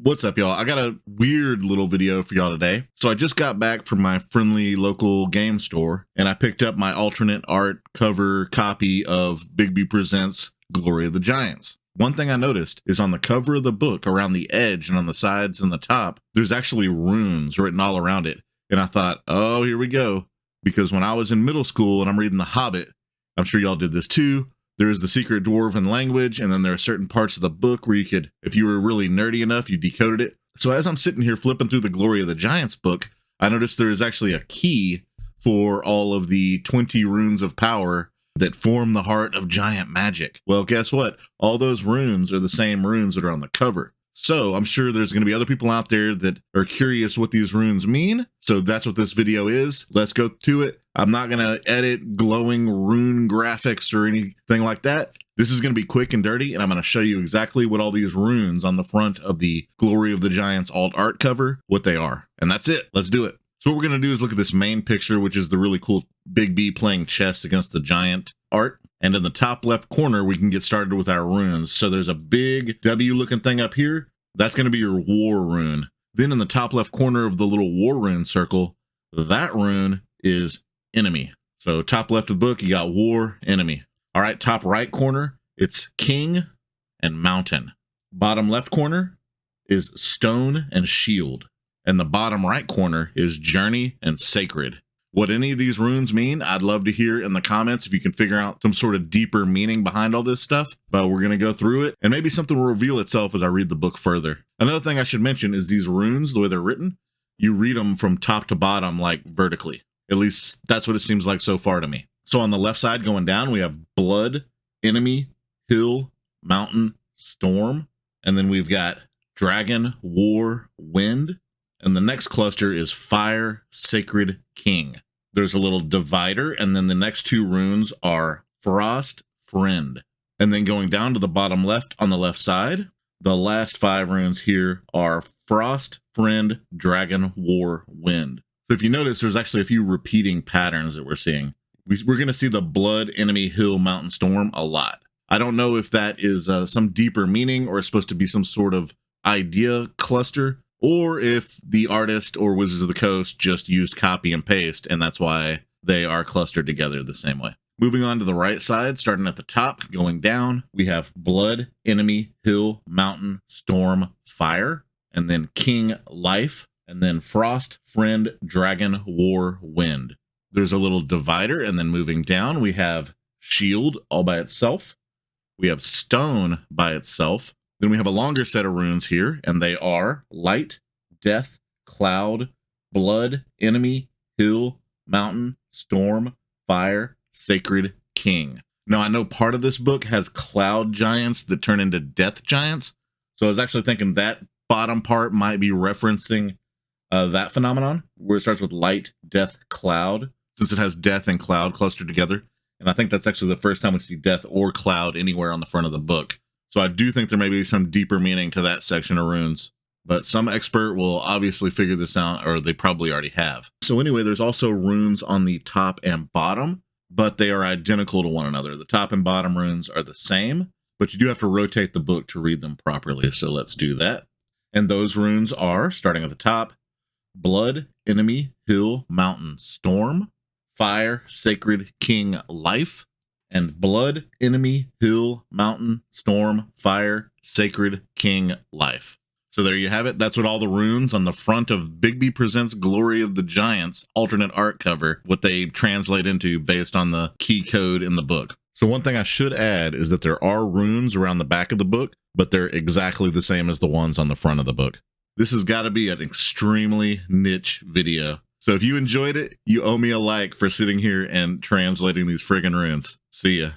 What's up, y'all? I got a weird little video for y'all today. So I just got back from my friendly local game store, and I picked up my alternate art cover copy of Bigby Presents Glory of the Giants. One thing I noticed is on the cover of the book, around the edge and on the sides and the top, there's actually runes written all around it. And I thought, oh, here we go. Because when I was in middle school and I'm reading The Hobbit, I'm sure y'all did this too, there's the secret dwarven language, and then there are certain parts of the book where you could, if you were really nerdy enough, you decoded it. So as I'm sitting here flipping through the Glory of the Giants book, I noticed there is actually a key for all of the 20 runes of power that form the heart of giant magic. Well, guess what? All those runes are the same runes that are on the cover. So I'm sure there's going to be other people out there that are curious what these runes mean. So that's what this video is. Let's go to it. I'm not going to edit glowing rune graphics or anything like that. This is going to be quick and dirty, and I'm going to show you exactly what all these runes on the front of the Glory of the Giants alt art cover, what they are. And that's it. Let's do it. So what we're going to do is look at this main picture, which is the really cool Bigby playing chess against the giant art. And in the top left corner, we can get started with our runes. So there's a big W looking thing up here. That's going to be your war rune. Then in the top left corner of the little war rune circle, that rune is enemy. So top left of the book, you got war, enemy. All right, top right corner, it's king and mountain. Bottom left corner is stone and shield. And the bottom right corner is journey and sacred. What any of these runes mean, I'd love to hear in the comments if you can figure out some sort of deeper meaning behind all this stuff. But we're going to go through it, and maybe something will reveal itself as I read the book further. Another thing I should mention is these runes, the way they're written, you read them from top to bottom, like vertically. At least that's what it seems like so far to me. So on the left side going down, we have blood, enemy, hill, mountain, storm. And then we've got dragon, war, wind. And the next cluster is fire, sacred, king. There's a little divider, and then the next two runes are frost, friend. And then going down to the bottom left on the left side, the last 5 runes here are frost, friend, dragon, war, wind. So if you notice, there's actually a few repeating patterns that we're seeing. We're going to see the blood, enemy, hill, mountain, storm a lot. I don't know if that is some deeper meaning or it's supposed to be some sort of idea cluster, or if the artist or Wizards of the Coast just used copy and paste, and that's why they are clustered together the same way. Moving on to the right side, starting at the top, going down, we have blood, enemy, hill, mountain, storm, fire, and then king, life, and then frost, friend, dragon, war, wind. There's a little divider, and then moving down, we have shield all by itself. We have stone by itself. Then we have a longer set of runes here, and they are light, death, cloud, blood, enemy, hill, mountain, storm, fire, sacred, king. Now, I know part of this book has cloud giants that turn into death giants, so I was actually thinking that bottom part might be referencing that phenomenon, where it starts with light, death, cloud, since it has death and cloud clustered together. And I think that's actually the first time we see death or cloud anywhere on the front of the book. So I do think there may be some deeper meaning to that section of runes, but some expert will obviously figure this out, or they probably already have. So anyway, there's also runes on the top and bottom, but they are identical to one another. The top and bottom runes are the same, but you do have to rotate the book to read them properly. So let's do that. And those runes are, starting at the top, blood, enemy, hill, mountain, storm, fire, sacred, king, life, and blood, enemy, hill, mountain, storm, fire, sacred, king, life. So there you have it. That's what all the runes on the front of Bigby Presents Glory of the Giants alternate art cover, what they translate into based on the key code in the book. So one thing I should add is that there are runes around the back of the book, but they're exactly the same as the ones on the front of the book. This has got to be an extremely niche video. So if you enjoyed it, you owe me a like for sitting here and translating these friggin' runes. See ya.